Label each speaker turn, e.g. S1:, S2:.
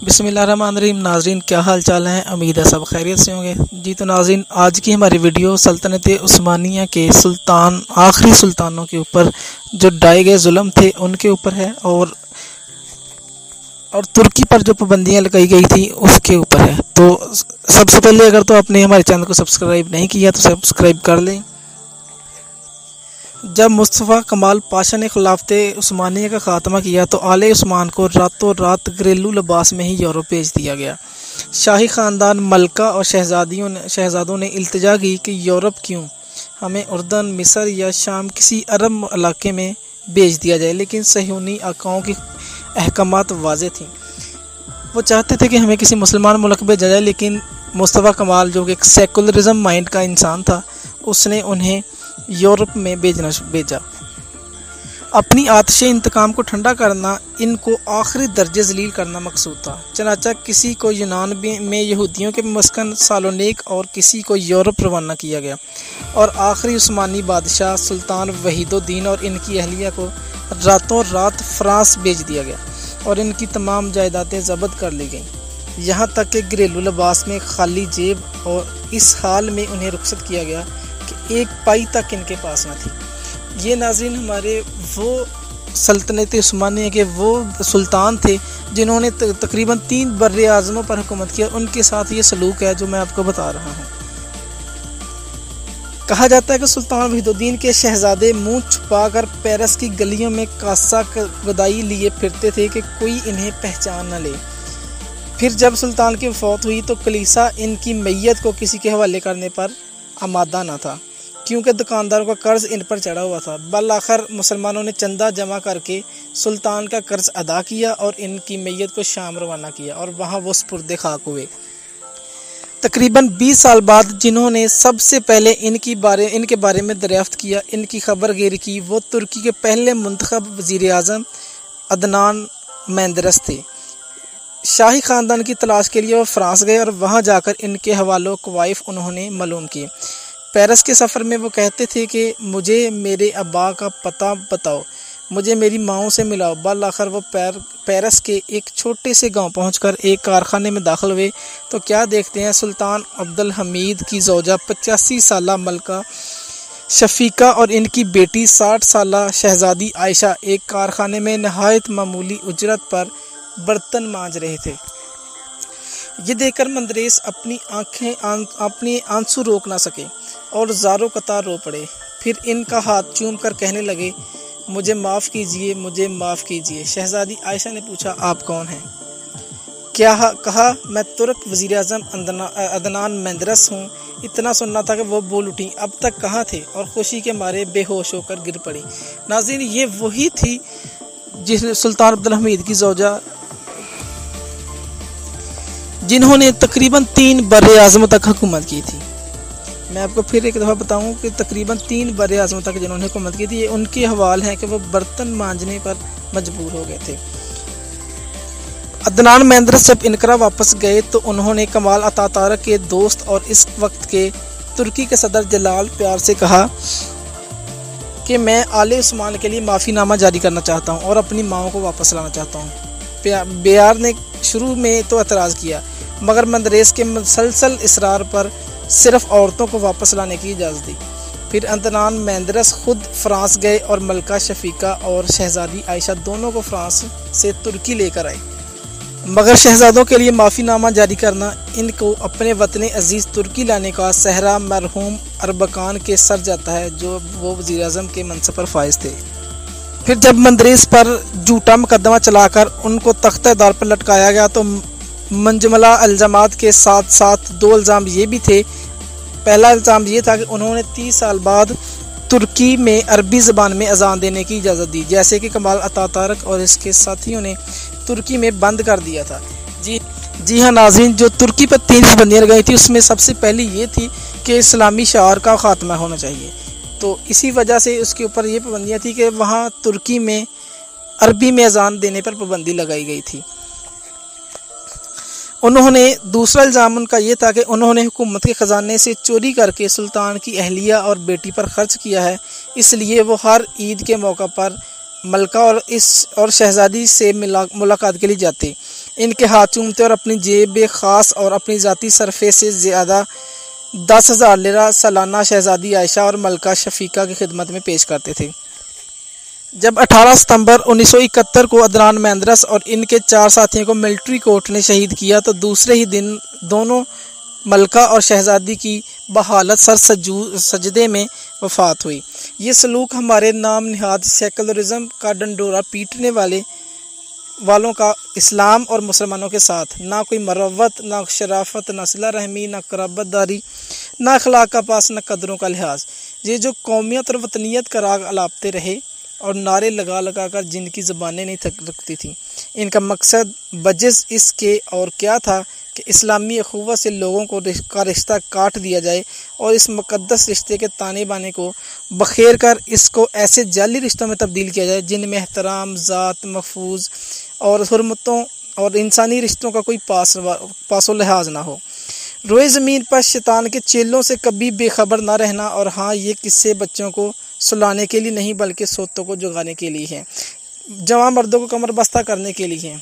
S1: بسم اللہ الرحمن الرحیم۔ ناظرین کیا حال چال ہیں؟ امید ہے سب خیریت سے ہوں گے۔ جی تو ناظرین، آج کی ہماری ویڈیو سلطنت عثمانیہ کے آخری سلطانوں کے اوپر جو ڈھائے گئے ظلم تھے ان کے اوپر ہے، اور ترکی پر جو پابندیاں لگائی گئی تھی اس کے اوپر ہے۔ تو سب سے پہلے اگر تو آپ نے ہمارے چینل کو سبسکرائب نہیں کیا تو سبسکرائب کر لیں۔ جب مصطفیٰ کمال پاشا نے خلافت عثمانیہ کا خاتمہ کیا تو آل عثمان کو راتوں رات گھریلو لباس میں ہی یورپ بھیج دیا گیا۔ شاہی خاندان، ملکہ اور شہزادوں نے التجا کی کہ یورپ کیوں، ہمیں اردن، مصر یا شام کسی عرب علاقے میں بھیج دیا جائے، لیکن صہیونی آقاؤں کی احکامات واضح تھیں۔ وہ چاہتے تھے کہ ہمیں کسی مسلمان ملک بھیجا جائے، لیکن مصطفیٰ کمال جو کہ ایک سیکولرزم مائنڈ کا انسان تھا، اس نے انہیں یورپ میں بھیجا۔ اپنی آتش انتقام کو ٹھنڈا کرنا، ان کو آخری درجے ذلیل کرنا مقصود تھا۔ چنانچہ کسی کو یونان میں یہودیوں کے مسکن سالونیک اور کسی کو یورپ روانہ کیا گیا، اور آخری عثمانی بادشاہ سلطان وحید الدین اور ان کی اہلیہ کو راتوں رات فرانس بھیج دیا گیا، اور ان کی تمام جائیدادیں ضبط کر لی گئیں، یہاں تک کہ گھریلو لباس میں خالی جیب، اور اس حال میں انہیں رخصت کیا گیا کہ ایک پائی تک ان کے پاس نہ تھی۔ یہ ناظرین ہمارے وہ سلطنت عثمانیہ کے وہ سلطان تھے جنہوں نے تقریباً 3 بر اعظموں پر حکومت کیا۔ ان کے ساتھ یہ سلوک ہے جو میں آپ کو بتا رہا ہوں۔ کہا جاتا ہے کہ سلطان وحید الدین کے شہزادے منہ چھپا کر پیرس کی گلیوں میں کاسہ گدائی لیے پھرتے تھے کہ کوئی انہیں پہچان نہ لے۔ پھر جب سلطان کی فوت ہوئی تو کلیسا ان کی میت کو کسی کے حوالے کرنے پر آمادہ نہ تھا، کیونکہ دکانداروں کا قرض ان پر چڑھا ہوا تھا۔ بالآخر مسلمانوں نے چندہ جمع کر کے سلطان کا قرض ادا کیا اور ان کی میت کو شام روانہ کیا، اور وہاں وہ سپرد خاک ہوئے۔ تقریباً 20 سال بعد جنہوں نے سب سے پہلے ان کے بارے میں دریافت کیا، ان کی خبر گیری کی، وہ ترکی کے پہلے منتخب وزیر اعظم عدنان مندرس تھے۔ شاہی خاندان کی تلاش کے لیے وہ فرانس گئے، اور وہاں جا کر ان کے حوالے و کوائف انہوں نے معلوم کیے۔ پیرس کے سفر میں وہ کہتے تھے کہ مجھے میرے ابا کا پتہ بتاؤ، مجھے میری ماؤں سے ملاؤ۔ بالآخر وہ پیرس کے ایک چھوٹے سے گاؤں پہنچ کر ایک کارخانے میں داخل ہوئے تو کیا دیکھتے ہیں، سلطان عبدالحمید کی زوجہ 85 سالہ ملکہ شفیقہ اور ان کی بیٹی 60 سالہ شہزادی عائشہ ایک کارخانے میں نہایت معمولی اجرت پر برتن مانج رہے تھے۔ یہ دیکھ کر مندرس اپنی آنسو روک نہ سکے اور زاروں قطار رو پڑے۔ پھر ان کا ہاتھ چوم کر کہنے لگے، مجھے معاف کیجئے، مجھے معاف کیجئے۔ شہزادی عائشہ نے پوچھا، آپ کون ہیں؟ کہا، میں ترک وزیر اعظم عدنان مندرس ہوں۔ اتنا سننا تھا کہ وہ بول اٹھی، اب تک کہاں تھے، اور خوشی کے مارے بے ہوش ہو کر گر پڑی۔ ناظرین، یہ وہی تھی جس سلطان عبدالحمید کی زوجہ جنہوں نے تقریباً 3 بر اعظموں تک حکومت کی تھی۔ میں آپ کو پھر ایک دفعہ بتاؤں کہ تقریباً 3 بر اعظموں تک جنہوں نے حکومت کی تھی، یہ ان کے حوال ہیں کہ وہ برتن مانجنے پر مجبور ہو گئے تھے۔ عدنان مندرس جب انقرہ واپس گئے تو انہوں نے کمال اتاتارک کے دوست اور اس وقت کے ترکی کے صدر جلال پیار سے کہا کہ میں آل عثمان کے لیے معافی نامہ جاری کرنا چاہتا ہوں اور اپنی ماؤں کو واپس لانا چاہتا ہوں۔ بیار نے شروع میں تو اعتراض کیا، مگر مندرس کے مسلسل اصرار پر صرف عورتوں کو واپس لانے کی اجازت دی۔ پھر عدنان مندرس خود فرانس گئے اور ملکہ شفیقہ اور شہزادی عائشہ دونوں کو فرانس سے ترکی لے کر آئے، مگر شہزادوں کے لیے معافی نامہ جاری کرنا ان کو اپنے وطن عزیز ترکی لانے کا صحرا مرحوم اربکان کے سر جاتا ہے، جو وہ وزیر اعظم کے منصب پر فائز تھے۔ پھر جب مندرس پر جھوٹا مقدمہ چلا کر ان کو تختہ دار پر لٹکایا گیا تو منجملہ الزامات کے ساتھ ساتھ 2 الزام یہ بھی تھے۔ پہلا الزام یہ تھا کہ انہوں نے 30 سال بعد ترکی میں عربی زبان میں اذان دینے کی اجازت دی، جیسے کہ کمال اتاتارک اور اس کے ساتھیوں نے ترکی میں بند کر دیا تھا۔ جی ہاں ناظرین، جو ترکی پر 3 پابندیاں لگائی تھی اس میں سب سے پہلی یہ تھی کہ اسلامی شعار کا خاتمہ ہونا چاہیے، تو اسی وجہ سے اس کے اوپر یہ پابندیاں تھی کہ وہاں ترکی میں عربی میں اذان دینے پر پابندی لگائی گئی تھی۔ انہوں نے دوسرا الزام ان کا یہ تھا کہ انہوں نے حکومت کے خزانے سے چوری کر کے سلطان کی اہلیہ اور بیٹی پر خرچ کیا ہے، اس لیے وہ ہر عید کے موقع پر ملکہ اور شہزادی سے ملاقات کے لیے جاتے۔ ان کے ہاتھ چومتے اور اپنی جیب خاص اور اپنی ذاتی صرفے سے زیادہ 10,000 لیرہ سالانہ شہزادی عائشہ اور ملکہ شفیقہ کی خدمت میں پیش کرتے تھے۔ جب 18 ستمبر 1971 کو عدنان مہندرس اور ان کے 4 ساتھیوں کو ملٹری کورٹ نے شہید کیا تو دوسرے ہی دن دونوں ملکہ اور شہزادی کی بحالت سر سجدے میں وفات ہوئی۔ یہ سلوک ہمارے نام نہاد سیکولرزم کا ڈنڈورا پیٹنے والوں کا اسلام اور مسلمانوں کے ساتھ نہ کوئی مروت، نہ شرافت، نہ صلہ رحمی، نہ قرابت داری، نہ اخلاق کا پاس، نہ قدروں کا لحاظ، یہ جو قومیت اور وطنیت کا راگ الاپتے رہے اور نعرے لگا لگا کر جن کی زبانیں نہیں تھکتی تھیں، ان کا مقصد بجز اس کے اور کیا تھا کہ اسلامی اخوت سے لوگوں کا رشتہ کاٹ دیا جائے اور اس مقدس رشتے کے تانے بانے کو بخیر کر اس کو ایسے جعلی رشتوں میں تبدیل کیا جائے جن میں احترام، ذات محفوظ اور حرمتوں اور انسانی رشتوں کا کوئی پاس و لحاظ نہ ہو۔ روئے زمین پر شیطان کے چیلوں سے کبھی بے خبر نہ رہنا، اور ہاں یہ قصے بچوں کو سلانے کے لیے نہیں بلکہ سوتوں کو جگانے کے لیے ہیں، جوان مردوں کو کمر بستہ کرنے کے لیے ہیں۔